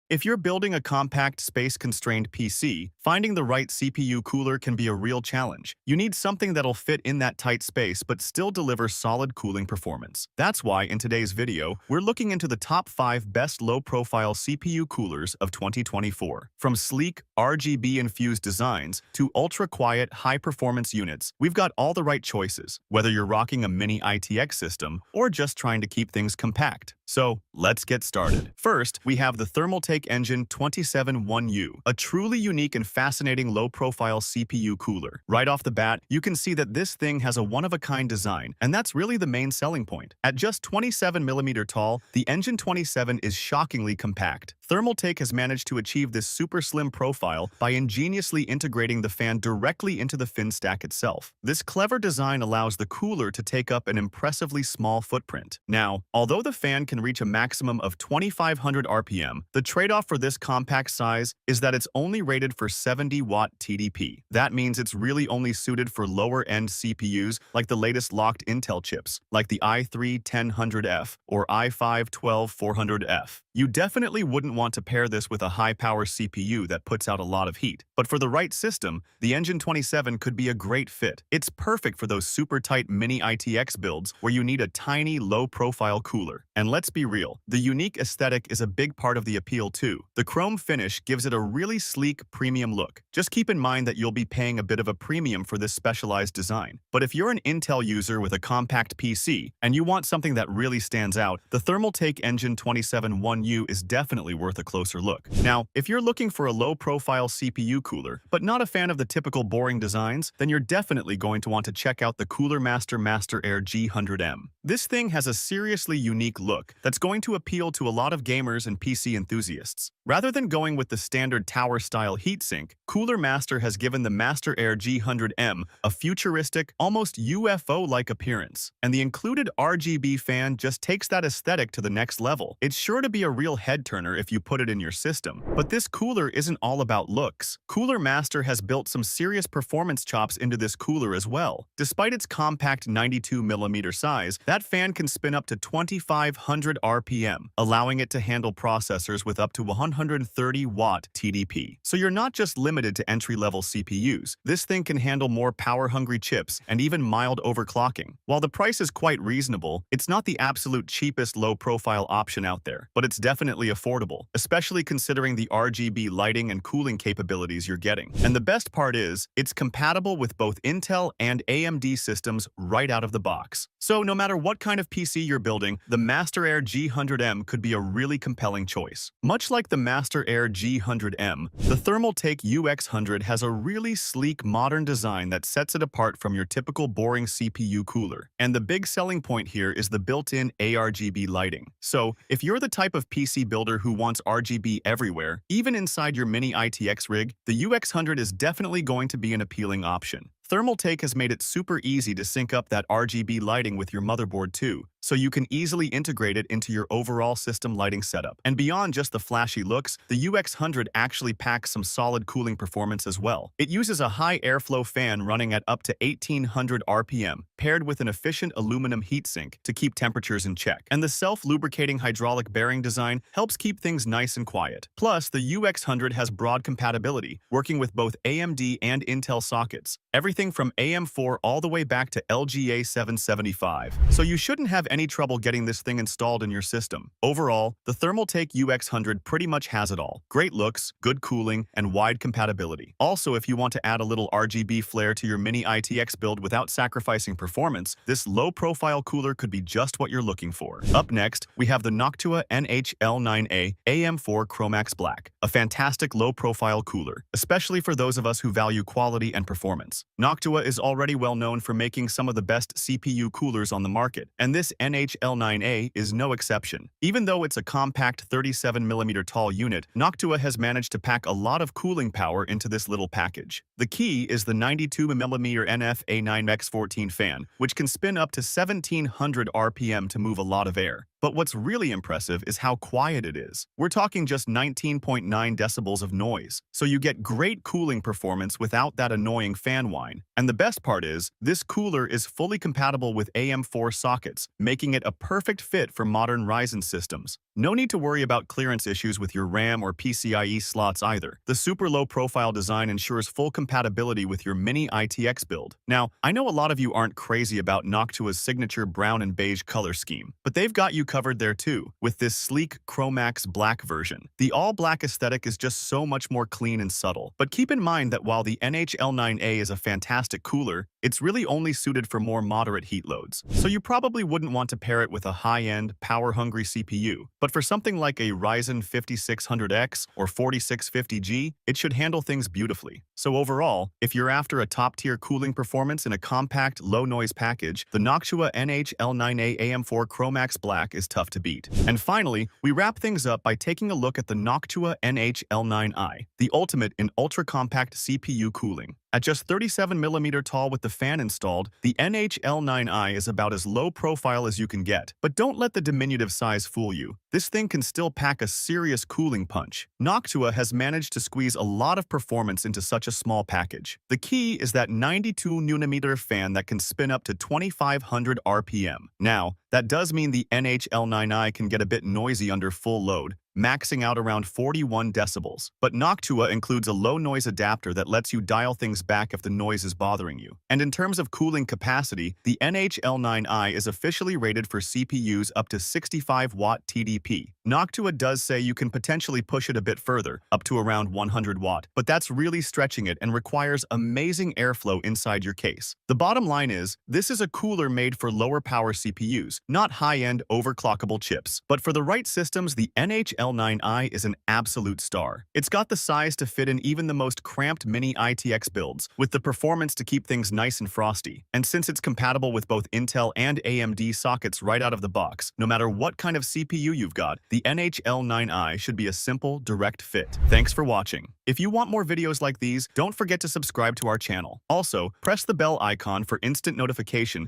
If you're building a compact, space-constrained PC, finding the right CPU cooler can be a real challenge. You need something that'll fit in that tight space but still deliver solid cooling performance. That's why in today's video, we're looking into the top 5 best low-profile CPU coolers of 2024. From sleek, RGB-infused designs to ultra-quiet, high-performance units, we've got all the right choices, whether you're rocking a mini ITX system or just trying to keep things compact. So, let's get started. First, we have the Thermaltake Engine 271U, a truly unique and fascinating low-profile CPU cooler. Right off the bat, you can see that this thing has a one-of-a-kind design, and that's really the main selling point. At just 27mm tall, the Engine 27 is shockingly compact. Thermaltake has managed to achieve this super slim profile by ingeniously integrating the fan directly into the fin stack itself. This clever design allows the cooler to take up an impressively small footprint. Now, although the fan can reach a maximum of 2,500 RPM, the trade-off for this compact size is that it's only rated for 70-watt TDP. That means it's really only suited for lower-end CPUs like the latest locked Intel chips, like the i3-10100F or i5-12400F. You definitely wouldn't want to pair this with a high-power CPU that puts out a lot of heat. But for the right system, the Engine 27 could be a great fit. It's perfect for those super tight mini ITX builds where you need a tiny, low-profile cooler. And let's be real, the unique aesthetic is a big part of the appeal too. The chrome finish gives it a really sleek, premium look. Just keep in mind that you'll be paying a bit of a premium for this specialized design. But if you're an Intel user with a compact PC and you want something that really stands out, the Thermaltake Engine 271U is definitely worth a closer look. Now, if you're looking for a low-profile CPU cooler, but not a fan of the typical boring designs, then you're definitely going to want to check out the Cooler Master MasterAir G100M. This thing has a seriously unique look that's going to appeal to a lot of gamers and PC enthusiasts. Rather than going with the standard tower-style heatsink, Cooler Master has given the MasterAir G100M a futuristic, almost UFO-like appearance, and the included RGB fan just takes that aesthetic to the next level. It's sure to be a real head-turner if you put it in your system. But this cooler isn't all about looks. Cooler Master has built some serious performance chops into this cooler as well. Despite its compact 92mm size, that fan can spin up to 2,500 RPM, allowing it to handle processors with up to 130-watt TDP. So you're not just limited to entry-level CPUs. This thing can handle more power-hungry chips and even mild overclocking. While the price is quite reasonable, it's not the absolute cheapest low-profile option out there, but it's definitely affordable, especially considering the RGB lighting and cooling capabilities you're getting. And the best part is, it's compatible with both Intel and AMD systems right out of the box. So no matter what kind of PC you're building, the MasterAir G100M could be a really compelling choice. Much like the MasterAir G100M, the Thermaltake UX100 has a really sleek, modern design that sets it apart from your typical boring CPU cooler. And the big selling point here is the built-in ARGB lighting. So if you're the type of PC builder who wants RGB everywhere, even inside your mini ITX rig, the UX100 is definitely going to be an appealing option. Thermaltake has made it super easy to sync up that RGB lighting with your motherboard too, so you can easily integrate it into your overall system lighting setup. And beyond just the flashy looks, the UX100 actually packs some solid cooling performance as well. It uses a high airflow fan running at up to 1,800 RPM, paired with an efficient aluminum heatsink to keep temperatures in check. And the self-lubricating hydraulic bearing design helps keep things nice and quiet. Plus, the UX100 has broad compatibility, working with both AMD and Intel sockets. Everything from AM4 all the way back to LGA 775. So you shouldn't have any trouble getting this thing installed in your system. Overall, the Thermaltake UX100 pretty much has it all. Great looks, good cooling, and wide compatibility. Also, if you want to add a little RGB flair to your mini ITX build without sacrificing performance, this low-profile cooler could be just what you're looking for. Up next, we have the Noctua NH-L9a-AM4 chromax.Black, a fantastic low-profile cooler, especially for those of us who value quality and performance. Noctua is already well known for making some of the best CPU coolers on the market, and this NH-L9a is no exception. Even though it's a compact 37mm tall unit, Noctua has managed to pack a lot of cooling power into this little package. The key is the 92mm NF A9X14 fan, which can spin up to 1,700 RPM to move a lot of air. But what's really impressive is how quiet it is. We're talking just 19.9 decibels of noise, so you get great cooling performance without that annoying fan whine. And the best part is, this cooler is fully compatible with AM4 sockets, making it a perfect fit for modern Ryzen systems. No need to worry about clearance issues with your RAM or PCIe slots either. The super low-profile design ensures full compatibility with your mini ITX build. Now, I know a lot of you aren't crazy about Noctua's signature brown and beige color scheme, but they've got you covered there too, with this sleek chromax.Black version. The all-black aesthetic is just so much more clean and subtle. But keep in mind that while the NH-L9a is a fantastic cooler, it's really only suited for more moderate heat loads. So you probably wouldn't want to pair it with a high-end, power-hungry CPU. But for something like a Ryzen 5600X or 4650G, it should handle things beautifully. So overall, if you're after a top-tier cooling performance in a compact, low-noise package, the Noctua NH-L9a-AM4 chromax.Black is tough to beat. And finally, we wrap things up by taking a look at the Noctua NH-L9i, the ultimate in ultra-compact CPU cooling. At just 37mm tall with the fan installed, the NH-L9i is about as low profile as you can get. But don't let the diminutive size fool you. This thing can still pack a serious cooling punch. Noctua has managed to squeeze a lot of performance into such a small package. The key is that 92mm fan that can spin up to 2500 RPM. Now, that does mean the NH-L9i can get a bit noisy under full load, maxing out around 41 decibels. But Noctua includes a low noise adapter that lets you dial things back if the noise is bothering you. And in terms of cooling capacity, the NH-L9i is officially rated for CPUs up to 65 watt TDP. Noctua does say you can potentially push it a bit further, up to around 100 watt, but that's really stretching it and requires amazing airflow inside your case. The bottom line is, this is a cooler made for lower power CPUs, not high-end overclockable chips. But for the right systems, the NH-L9i is an absolute star. It's got the size to fit in even the most cramped mini ITX builds, with the performance to keep things nice and frosty. And since it's compatible with both Intel and AMD sockets right out of the box, no matter what kind of CPU you've got, the NH-L9i should be a simple, direct fit. Thanks for watching. If you want more videos like these, don't forget to subscribe to our channel. Also, press the bell icon for instant notification